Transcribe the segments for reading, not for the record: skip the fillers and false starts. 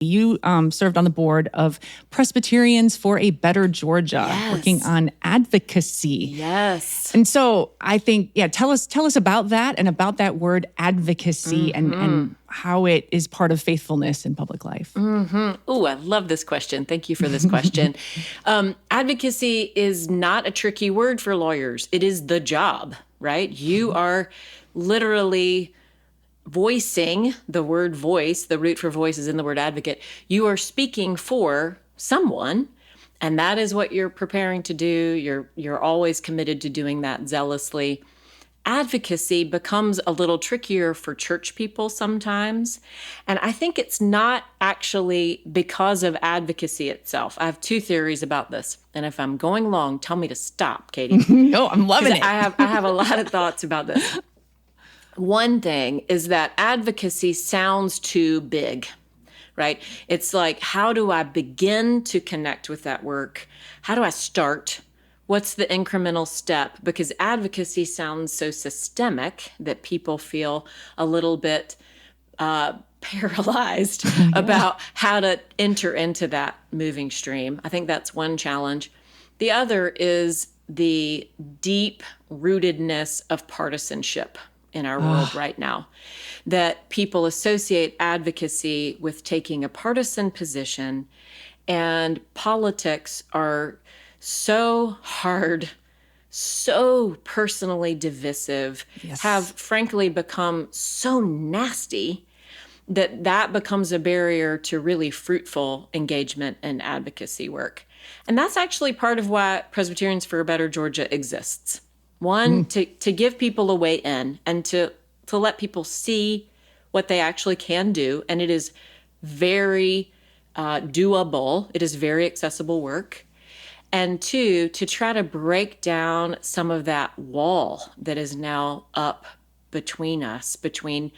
You served on the board of Presbyterians for a Better Georgia, working on advocacy. Yes. And so I think, tell us about that and about that word advocacy and how it is part of faithfulness in public life. Oh, I love this question. Thank you for this question. Advocacy is not a tricky word for lawyers. It is the job, right? You are literally voicing the word voice. The root for voice is in the word advocate. You are speaking for someone, and that is what you're preparing to do. You're always committed to doing that zealously. Advocacy becomes a little trickier for church people sometimes. And I think it's not actually because of advocacy itself. I have two theories about this. And if I'm going long, tell me to stop, Katie. No, I'm loving it. I have a lot of thoughts about this. One thing is that advocacy sounds too big, right? It's like, how do I begin to connect with that work? How do I start? What's the incremental step? Because advocacy sounds so systemic that people feel a little bit paralyzed about how to enter into that moving stream. I think that's one challenge. The other is the deep rootedness of partisanship in our world right now, that people associate advocacy with taking a partisan position, and politics are so hard, so personally divisive, have frankly become so nasty that becomes a barrier to really fruitful engagement and advocacy work. And that's actually part of why Presbyterians for a Better Georgia exists. One, to give people a way in and to let people see what they actually can do. And it is very doable. It is very accessible work. And two, to try to break down some of that wall that is now up between us, between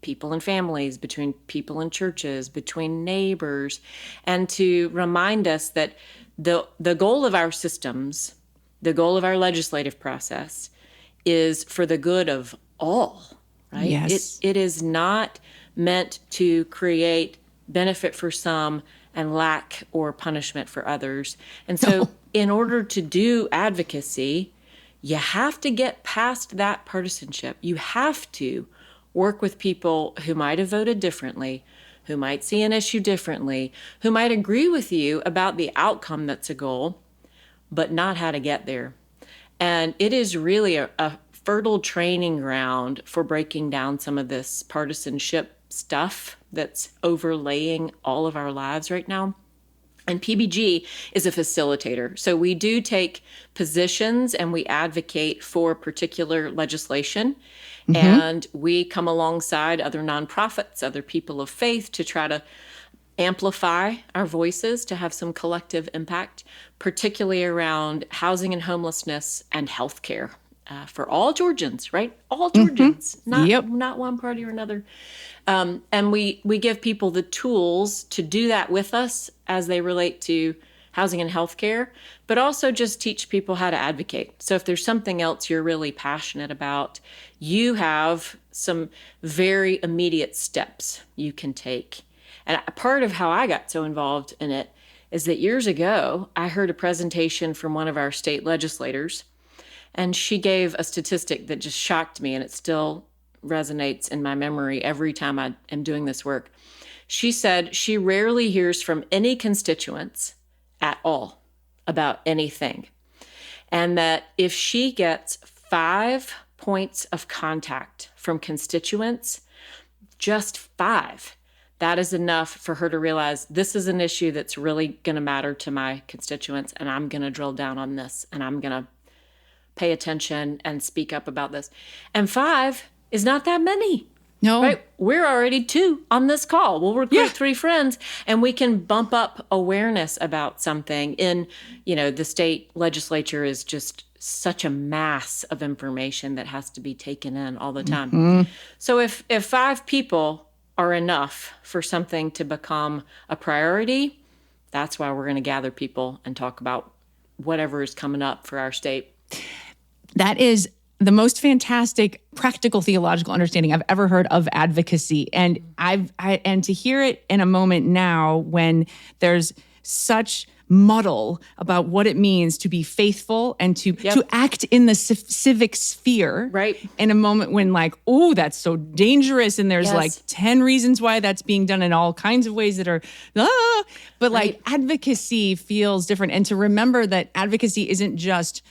people and families, between people and churches, between neighbors, and to remind us that the goal of our systems, the goal of our legislative process, is for the good of all, right? Yes. It is not meant to create benefit for some and lack or punishment for others. And so in order to do advocacy, you have to get past that partisanship. You have to work with people who might have voted differently, who might see an issue differently, who might agree with you about the outcome that's a goal, but not how to get there. And it is really a fertile training ground for breaking down some of this partisanship stuff that's overlaying all of our lives right now. And PBG is a facilitator. So we do take positions and we advocate for particular legislation. And we come alongside other nonprofits, other people of faith to try to amplify our voices, to have some collective impact, particularly around housing and homelessness and healthcare for all Georgians, right? All Georgians, not one party or another. And we give people the tools to do that with us as they relate to housing and healthcare, but also just teach people how to advocate. So if there's something else you're really passionate about, you have some very immediate steps you can take. And part of how I got so involved in it is that years ago, I heard a presentation from one of our state legislators, and she gave a statistic that just shocked me, and it still resonates in my memory every time I am doing this work. She said she rarely hears from any constituents at all about anything. And that if she gets 5 points of contact from constituents, just 5, that is enough for her to realize this is an issue that's really going to matter to my constituents, and I'm going to drill down on this, and I'm going to pay attention and speak up about this. And 5 is not that many. No. Right? We're already 2 on this call. We'll recruit 3 friends, and we can bump up awareness about something. The state legislature is just such a mass of information that has to be taken in all the time. So if 5 people are enough for something to become a priority, that's why we're going to gather people and talk about whatever is coming up for our state. That is the most fantastic practical theological understanding I've ever heard of advocacy. And and to hear it in a moment now when there's such muddle about what it means to be faithful and to act in the civic sphere, right, in a moment when like, oh, that's so dangerous, and there's like 10 reasons why that's being done in all kinds of ways that are but like advocacy feels different. And to remember that advocacy isn't just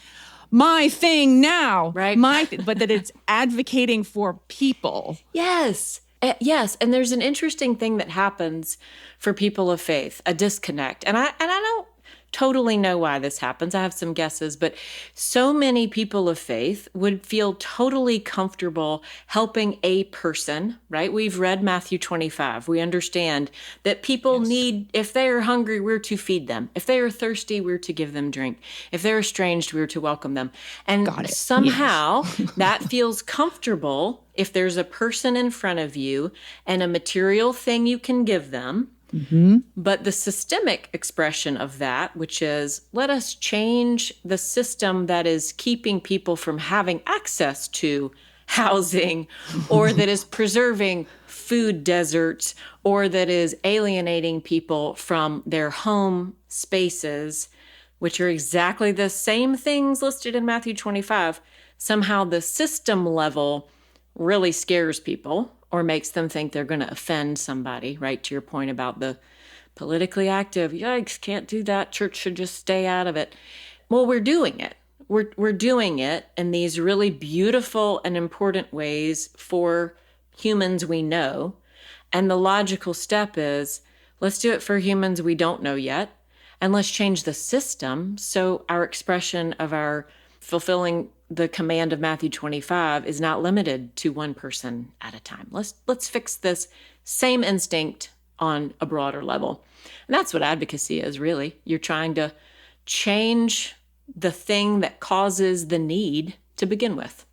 my thing now, but that it's advocating for people. Yes. Yes, and there's an interesting thing that happens for people of faith, a disconnect. And I don't totally know why this happens. I have some guesses, but so many people of faith would feel totally comfortable helping a person, right? We've read Matthew 25. We understand that people need, if they are hungry, we're to feed them. If they are thirsty, we're to give them drink. If they're estranged, we're to welcome them. And somehow that feels comfortable if there's a person in front of you and a material thing you can give them. Mm-hmm. But the systemic expression of that, which is, let us change the system that is keeping people from having access to housing, or that is preserving food deserts, or that is alienating people from their home spaces, which are exactly the same things listed in Matthew 25. Somehow the system level really scares people or makes them think they're going to offend somebody, right? To your point about the politically active, yikes, can't do that. Church should just stay out of it. Well, we're doing it. We're doing it in these really beautiful and important ways for humans we know. And the logical step is, let's do it for humans we don't know yet. And let's change the system so our expression of our fulfilling the command of Matthew 25 is not limited to one person at a time. Let's fix this same instinct on a broader level. And that's what advocacy is, really. You're trying to change the thing that causes the need to begin with.